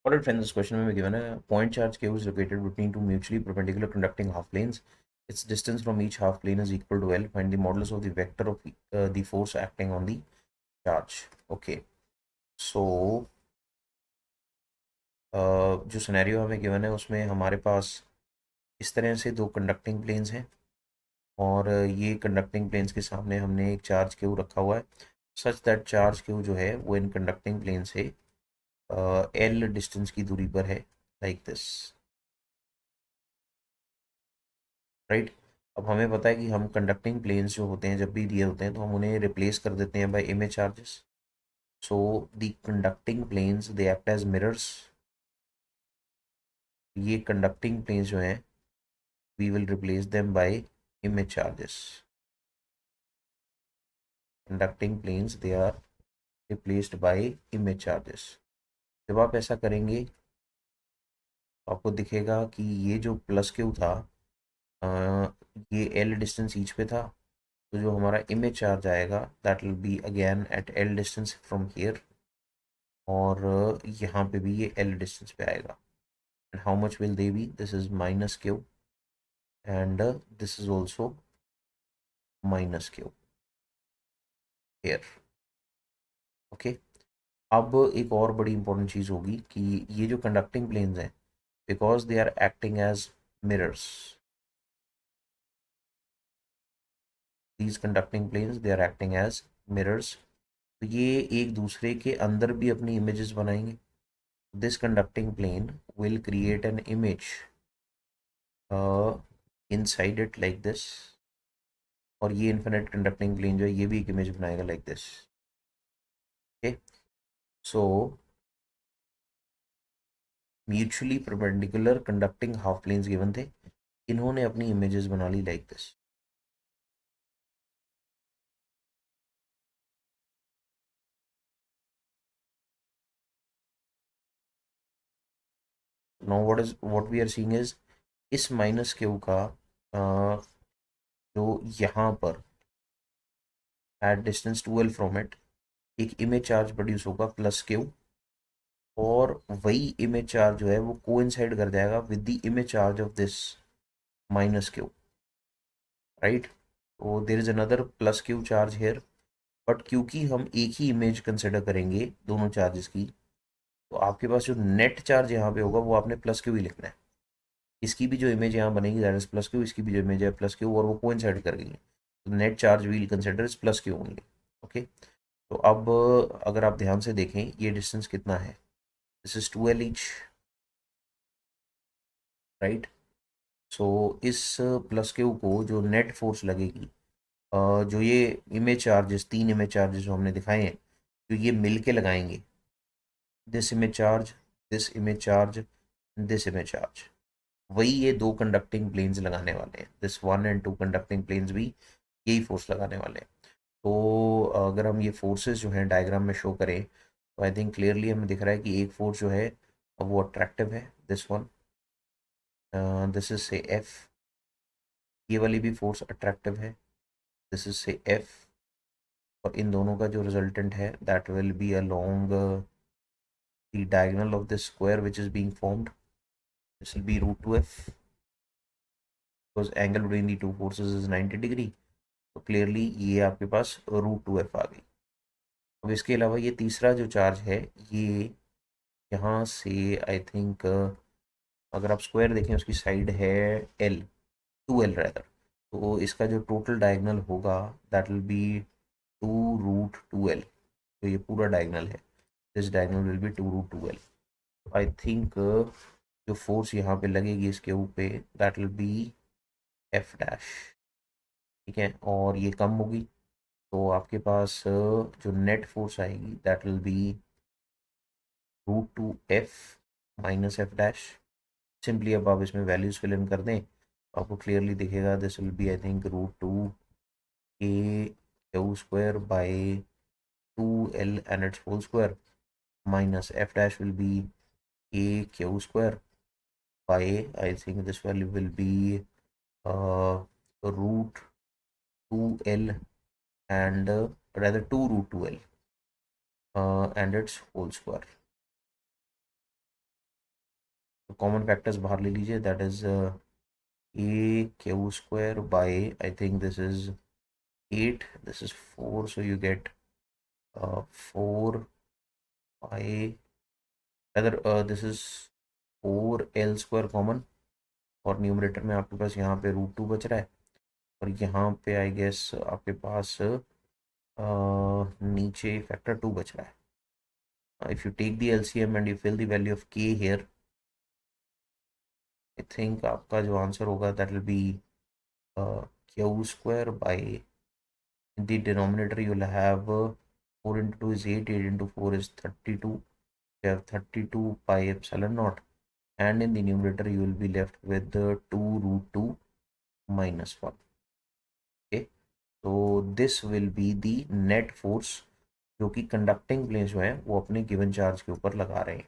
Alright friends, this question में given a point charge Q is located between two mutually perpendicular conducting half planes. Its distance from each half plane is equal to L. Find the modulus of the vector of the force acting on the charge. Okay, so जो scenario हमें given है उसमें हमारे पास इस तरह से दो conducting planes हैं और ये कंडक्टिंग प्लेन्स के सामने हमने एक चार्ज Q रखा हुआ है सच दैट चार्ज Q जो है वो इन कंडक्टिंग प्लेन से L डिस्टेंस की दूरी पर है लाइक दिस, राइट। अब हमें पता है कि हम कंडक्टिंग प्लेन्स जो होते हैं जब भी दिए होते हैं तो हम उन्हें रिप्लेस कर देते हैं by image charges. So the conducting planes they act as mirrors. ये कंडक्टिंग प्लेन्स जो हैं we will replace them by image charges. Conducting planes they are replaced by image charges. जब आप ऐसा करेंगे तो आपको दिखेगा कि ये जो प्लस क्यू था अ, ये एल डिस्टेंस ईच पे था, तो जो हमारा इमेज चार्ज आएगा that will be again at L distance from here, और यहाँ पे भी ये एल डिस्टेंस पे आएगा। And how much will they be? This is minus Q and this is also minus Q here. Okay, अब एक और बड़ी इंपॉर्टेंट चीज़ होगी कि ये जो कंडक्टिंग प्लेन्स हैं because they are acting as mirrors, these conducting planes they are acting as mirrors, तो ये एक दूसरे के अंदर भी अपनी इमेजेस बनाएंगे। This conducting plane will create an image inside it like this, और ये इन्फिनिट कंडक्टिंग प्लेन जो है ये भी एक इमेज बनाएगा like this. Okay, so mutually perpendicular conducting half planes given थे, इन्होंने अपनी इमेजेस बना ली like this. Now what we are seeing is इस माइनस क्यू का जो यहाँ पर at distance 2L from it एक इमेज चार्ज प्रोड्यूस होगा प्लस क्यू, और वही इमेज चार्ज जो है वो कोइंसाइड कर जाएगा with the image charge of this minus Q, right. तो there is another plus Q charge here, but क्योंकि हम एक ही इमेज कंसिडर करेंगे दोनों चार्जेस की, तो आपके पास जो नेट चार्ज यहाँ पे होगा वो आपने प्लस क्यू ही लिखना है। इसकी भी जो इमेज यहाँ बनेगी दैट इज प्लस क्यू, इसकी भी जो इमेज है प्लस क्यू, और वो कोइंसाइड कर गई है, तो net charge will consider is plus q only. Okay, तो अब अगर आप ध्यान से देखें ये डिस्टेंस कितना है, this is 2L each, right. So इस प्लस क्यू को जो नेट फोर्स लगेगी, जो ये इमेज चार्जेस तीन इमेज चार्जेस जो हमने दिखाए हैं जो ये मिल के लगाएंगे, this image charge, this image charge, this image charge, वही ये दो कंडक्टिंग प्लेन्स लगाने वाले हैं, this one and two conducting planes भी यही फोर्स लगाने वाले हैं। तो अगर हम ये फोर्सेस जो हैं डायग्राम में शो करें तो आई थिंक क्लियरली हमें दिख रहा है कि एक फोर्स जो है वो अट्रैक्टिव है, this one, this is say F, ये वाली भी फोर्स अट्रैक्टिव है, दिस इज से एफ, और इन दोनों का जो रिजल्टेंट है that will be along the diagonal of this square which is being formed, this will be root two F, because angle between the two forces is 90 degree, तो clearly ये आपके पास रूट टू एफ आ गई। अब इसके अलावा ये तीसरा जो चार्ज है ये यहाँ से आई थिंक अगर आप स्क्वायर देखें उसकी साइड है एल, 2L रैदर, तो इसका जो टोटल डायगोनल होगा दैट विल बी 2√2L, तो ये पूरा डायगोनल है, this diagonal will be 2√2L। I think जो फोर्स यहाँ पे लगेगी इसके ऊपर that will B F dash, ठीक है, और ये कम होगी, तो आपके पास जो नेट फोर्स आएगी that will B √2F minus F dash. Simply अब आप इसमें वैल्यूज फिल इन कर दें तो आपको क्लियरली दिखेगा this will be I think √2 k² by 2L and its whole square minus f dash will be k² by I think this value will be root 2L and rather 2√2L and its whole square. Common factors बाहर ले लीजिए, that is a Q square by, I think this is 8, this is 4, so you get 4 pi, rather this is 4 l square common, और numerator में आपके पास यहाँ पे √2 बच रहा है, और यहाँ पे आई गेस आपके पास नीचे फैक्टर 2 बच रहा है। If you take the LCM and you fill the value of k here, I think आपका जो आंसर होगा that will be q square by, in the denominator you will have 4 into 2 is 8, 8 into 4 is 32, you have 32 pi epsilon naught, and in the numerator you will be left with the 2 √2 minus 1. Okay, so this will be the net force जो कि conducting plane जो है वो अपने given charge के ऊपर लगा रहे हैं।